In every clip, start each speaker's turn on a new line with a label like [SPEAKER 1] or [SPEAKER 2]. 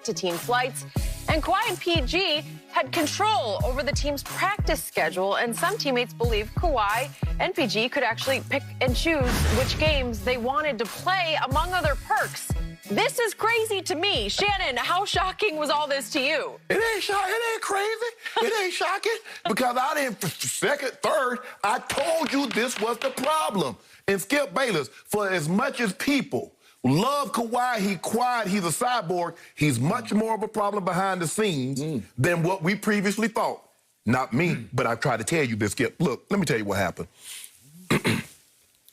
[SPEAKER 1] to team flights. And Kawhi and PG had control over the team's practice schedule, and some teammates believe Kawhi and PG could actually pick and choose which games they wanted to play, among other perks. This is crazy to me. Shannon, how shocking was all this to you?
[SPEAKER 2] It ain't shocking. It ain't crazy. It ain't shocking because I didn't, second, third, I told you this was the problem. And Skip Bayless, for as much as people love Kawhi, he's quiet, he's a cyborg, he's much more of a problem behind the scenes than what we previously thought. Not me, but I've tried to tell you this, Skip. Look, let me tell you what happened.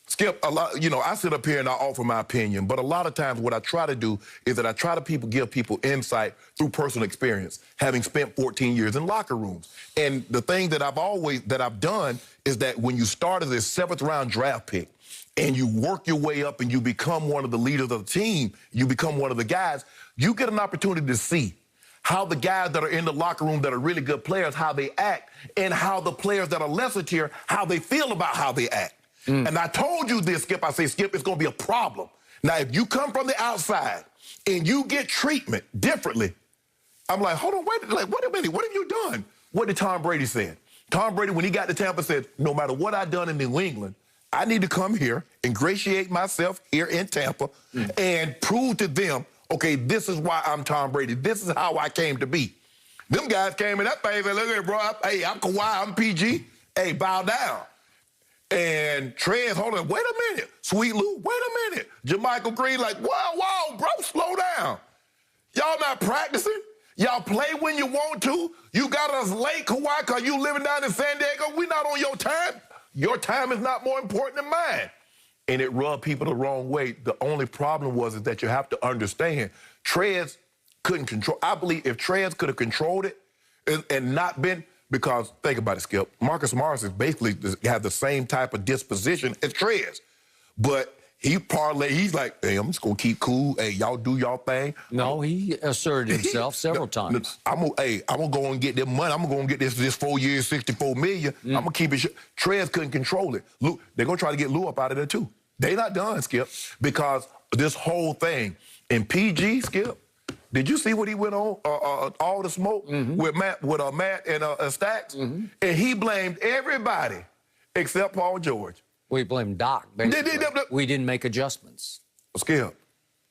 [SPEAKER 2] Skip, a lot, I sit up here and I offer my opinion, but a lot of times what I try to do is that I try to give people insight through personal experience, having spent 14 years in locker rooms. And the thing that I've done is that when you start as a 7th round draft pick, and you work your way up and you become one of the leaders of the team, you become one of the guys, you get an opportunity to see how the guys that are in the locker room that are really good players, how they act, and how the players that are lesser tier, how they feel about how they act. And I told you this, Skip. I say, Skip, it's going to be a problem. Now, if you come from the outside and you get treatment differently, I'm like, hold on, wait a minute, what have you done? What did Tom Brady say? Tom Brady, when he got to Tampa, said, no matter what I've done in New England, I need to come here, ingratiate myself here in Tampa, and prove to them, okay, this is why I'm Tom Brady. This is how I came to be. Them guys came in that thing and said, look at it, bro. Hey, I'm Kawhi, I'm PG. Hey, bow down. And Trez, hold on, wait a minute. Sweet Lou, wait a minute. JaMychal Green, like, whoa, bro, slow down. Y'all not practicing? Y'all play when you want to? You got us late, Kawhi, because you living down in San Diego? We not on your time. Your time is not more important than mine. And it rubbed people the wrong way. The only problem is that you have to understand, Trez couldn't control. I believe if Trez could have controlled it and not been, because think about it, Skip, Marcus Morris is basically have the same type of disposition as Trez. But he's like, hey, I'm just going to keep cool. Hey, y'all do y'all thing.
[SPEAKER 3] No, he asserted himself several times.
[SPEAKER 2] I'm going to go and get them money. I'm going to go and get this 4 years, $64 million. I'm going to keep it. Trez couldn't control it. Lou, they're going to try to get Lou up out of there, too. They not done, Skip, because this whole thing. And PG, Skip, did you see what he went on, all the smoke with Matt and Stacks? And he blamed everybody except Paul George.
[SPEAKER 3] We blame Doc, basically. We didn't make adjustments.
[SPEAKER 2] Skip,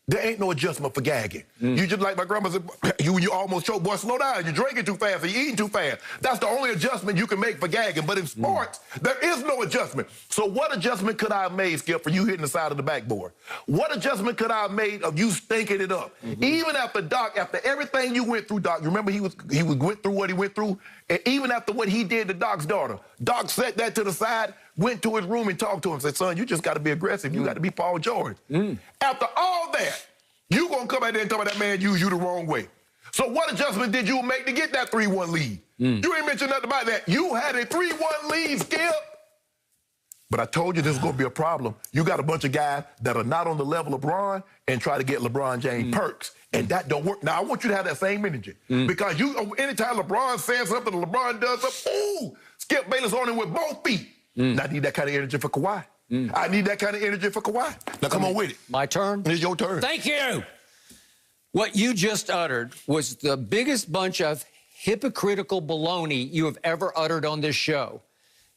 [SPEAKER 2] there ain't no adjustment for gagging. You just like my grandma said, you almost choke, boy, slow down. You're drinking too fast or you're eating too fast. That's the only adjustment you can make for gagging. But in sports, there is no adjustment. So what adjustment could I have made, Skip, for you hitting the side of the backboard? What adjustment could I have made of you stinking it up? Even after Doc, after everything you went through, Doc, you remember he went through what he went through? And even after what he did to Doc's daughter, Doc set that to the side, went to his room and talked to him, said, son, you just got to be aggressive. You got to be Paul George. After all that, you going to come out there and tell me that man used you the wrong way. So what adjustment did you make to get that 3-1 lead? You ain't mentioned nothing about that. You had a 3-1 lead, Skip. But I told you this was going to be a problem. You got a bunch of guys that are not on the level of LeBron and try to get LeBron James perks. And that don't work. Now, I want you to have that same energy. Because anytime LeBron says something, LeBron does something, ooh, Skip Bayless on him with both feet. And I need that kind of energy for Kawhi. I need that kind of energy for Kawhi. Now, come on with it.
[SPEAKER 3] My turn?
[SPEAKER 2] It's your turn.
[SPEAKER 3] Thank you. What you just uttered was the biggest bunch of hypocritical baloney you have ever uttered on this show.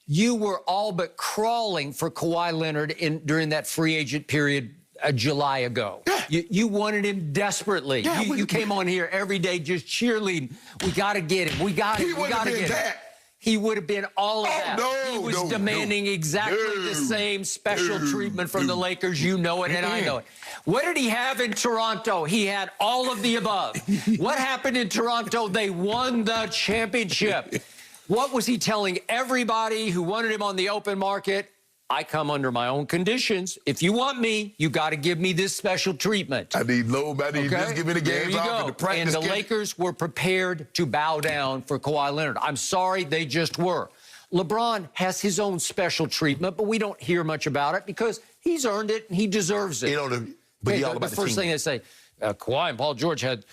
[SPEAKER 3] You were all but crawling for Kawhi Leonard during that free agent period a July ago. You wanted him desperately. You came on here every day just cheerleading. We got to get him. We got him. We got to get him. He would have been all of that. He was demanding exactly the same special treatment from the Lakers. You know it, and I know it. What did he have in Toronto? He had all of the above. What happened in Toronto? They won the championship. What was he telling everybody who wanted him on the open market? I come under my own conditions. If you want me, you got to give me this special treatment.
[SPEAKER 2] I need just give me the games off and the practice.
[SPEAKER 3] And the Lakers were prepared to bow down for Kawhi Leonard. I'm sorry, they just were. LeBron has his own special treatment, but we don't hear much about it because he's earned it and he deserves it.
[SPEAKER 2] But he all about
[SPEAKER 3] the first thing they say, Kawhi and Paul George had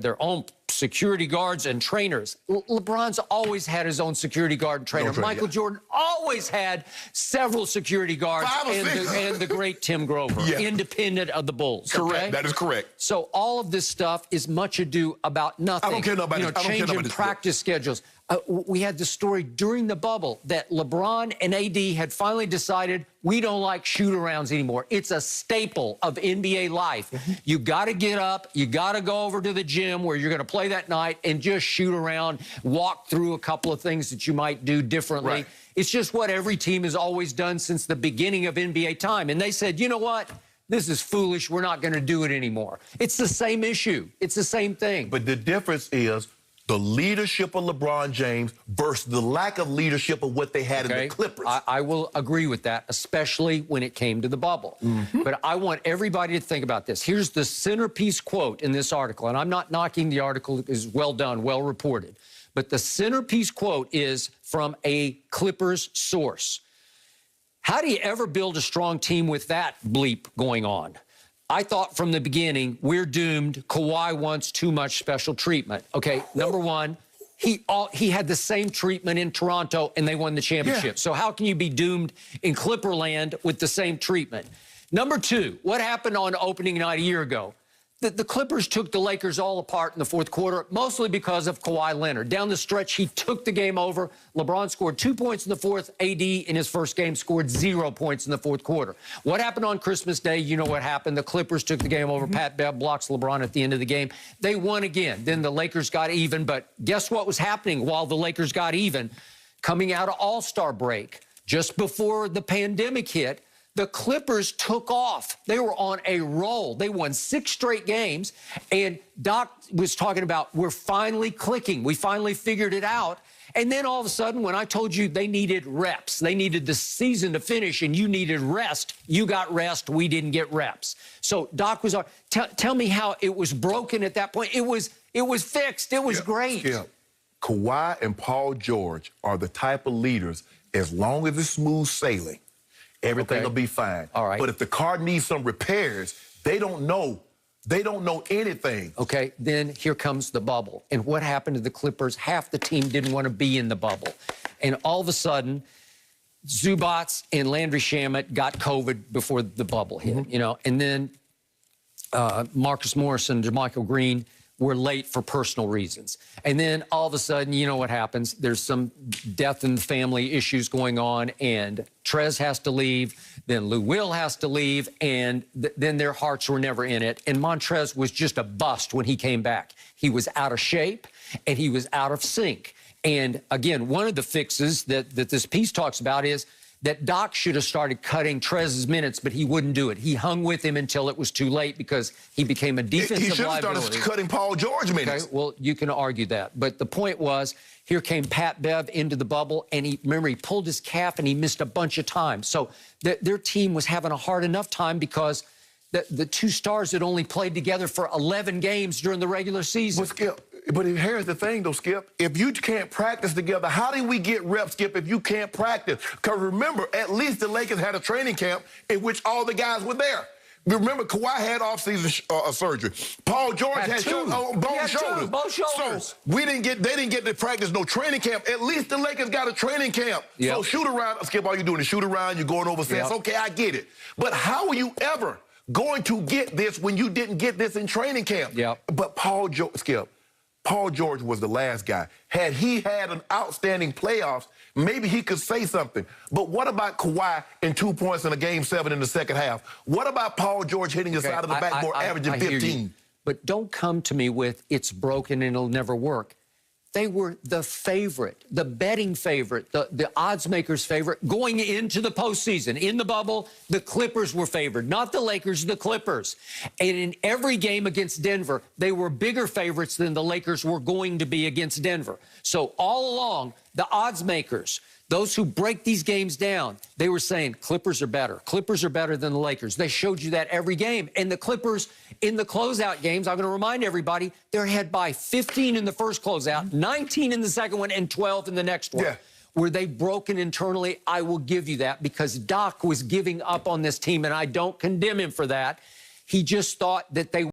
[SPEAKER 3] their own security guards and trainers. LeBron's always had his own security guard and trainer. Michael Jordan always had several security guards and the great Tim Grover, independent of the Bulls.
[SPEAKER 2] Correct.
[SPEAKER 3] Okay?
[SPEAKER 2] That is correct.
[SPEAKER 3] So all of this stuff is much ado about nothing.
[SPEAKER 2] I don't care about
[SPEAKER 3] changing practice schedules. We had the story during the bubble that LeBron and AD had finally decided we don't like shoot-arounds anymore. It's a staple of NBA life. You got to get up. You got to go over to the gym where you're going to play that night and just shoot around, walk through a couple of things that you might do differently.
[SPEAKER 2] Right.
[SPEAKER 3] It's just what every team has always done since the beginning of NBA time. And they said, you know what? This is foolish. We're not going to do it anymore. It's the same issue. It's the same thing.
[SPEAKER 2] But the difference is the leadership of LeBron James versus the lack of leadership of what they had in the Clippers.
[SPEAKER 3] I will agree with that, especially when it came to the bubble. But I want everybody to think about this. Here's the centerpiece quote in this article, and I'm not knocking the article. It is well done, well reported. But the centerpiece quote is from a Clippers source. How do you ever build a strong team with that bleep going on? I thought from the beginning, we're doomed. Kawhi wants too much special treatment. Okay, number one, he had the same treatment in Toronto, and they won the championship. So how can you be doomed in Clipperland with the same treatment? Number two, what happened on opening night a year ago? The Clippers took the Lakers all apart in the fourth quarter, mostly because of Kawhi Leonard. Down the stretch, he took the game over. LeBron scored 2 points in the fourth. AD, in his first game, scored 0 points in the fourth quarter. What happened on Christmas Day? You know what happened. The Clippers took the game over. Pat Bev blocks LeBron at the end of the game. They won again. Then the Lakers got even. But guess what was happening while the Lakers got even? Coming out of All-Star break, just before the pandemic hit, the Clippers took off. They were on a roll. They won 6 straight games. And Doc was talking about, we're finally clicking. We finally figured it out. And then all of a sudden, when I told you they needed reps, they needed the season to finish, and you needed rest, you got rest. We didn't get reps. So Doc was, tell me how it was broken at that point. It was fixed. It was great.
[SPEAKER 2] Kawhi and Paul George are the type of leaders, as long as it's smooth sailing, everything will be fine.
[SPEAKER 3] All right.
[SPEAKER 2] But if the car needs some repairs, they don't know. They don't know anything.
[SPEAKER 3] Okay, then here comes the bubble. And what happened to the Clippers? Half the team didn't want to be in the bubble. And all of a sudden, Zubats and Landry Shamet got COVID before the bubble hit, you know. And then Marcus Morris and JaMychal Green were late for personal reasons. And then all of a sudden, you know what happens? There's some death in the family issues going on, and Trez has to leave, then Lou Will has to leave, and then their hearts were never in it. And Montrez was just a bust when he came back. He was out of shape, and he was out of sync. And again, one of the fixes that this piece talks about is that Doc should have started cutting Trez's minutes, but he wouldn't do it. He hung with him until it was too late because he became a defensive liability.
[SPEAKER 2] He should have started cutting Paul George minutes.
[SPEAKER 3] Okay, well, you can argue that. But the point was, here came Pat Bev into the bubble, and remember, he pulled his calf, and he missed a bunch of time. So their team was having a hard enough time because the two stars had only played together for 11 games during the regular season.
[SPEAKER 2] But here's the thing, though, Skip. If you can't practice together, how do we get reps, Skip, if you can't practice? Because remember, at least the Lakers had a training camp in which all the guys were there. Remember, Kawhi had off-season surgery. Paul George had both shoulders.
[SPEAKER 3] Both shoulders.
[SPEAKER 2] So they didn't get to practice no training camp. At least the Lakers got a training camp.
[SPEAKER 3] Yep.
[SPEAKER 2] So shoot around, Skip, all you're doing is shoot around, you're going over sets. Okay, I get it. But how are you ever going to get this when you didn't get this in training camp?
[SPEAKER 3] Yep.
[SPEAKER 2] But Paul George was the last guy. Had he had an outstanding playoffs, maybe he could say something. But what about Kawhi in 2 points in a Game 7 in the second half? What about Paul George hitting the side of the backboard, averaging 15?
[SPEAKER 3] But don't come to me with, it's broken and it'll never work. They were the favorite, the betting favorite, the odds makers' favorite going into the postseason. In the bubble, the Clippers were favored, not the Lakers, the Clippers. And in every game against Denver, they were bigger favorites than the Lakers were going to be against Denver. So all along, the odds makers, those who break these games down, they were saying Clippers are better. Clippers are better than the Lakers. They showed you that every game. And the Clippers, in the closeout games, I'm going to remind everybody, they're ahead by 15 in the first closeout, 19 in the second one, and 12 in the next one. Yeah. Were they broken internally? I will give you that, because Doc was giving up on this team, and I don't condemn him for that. He just thought that they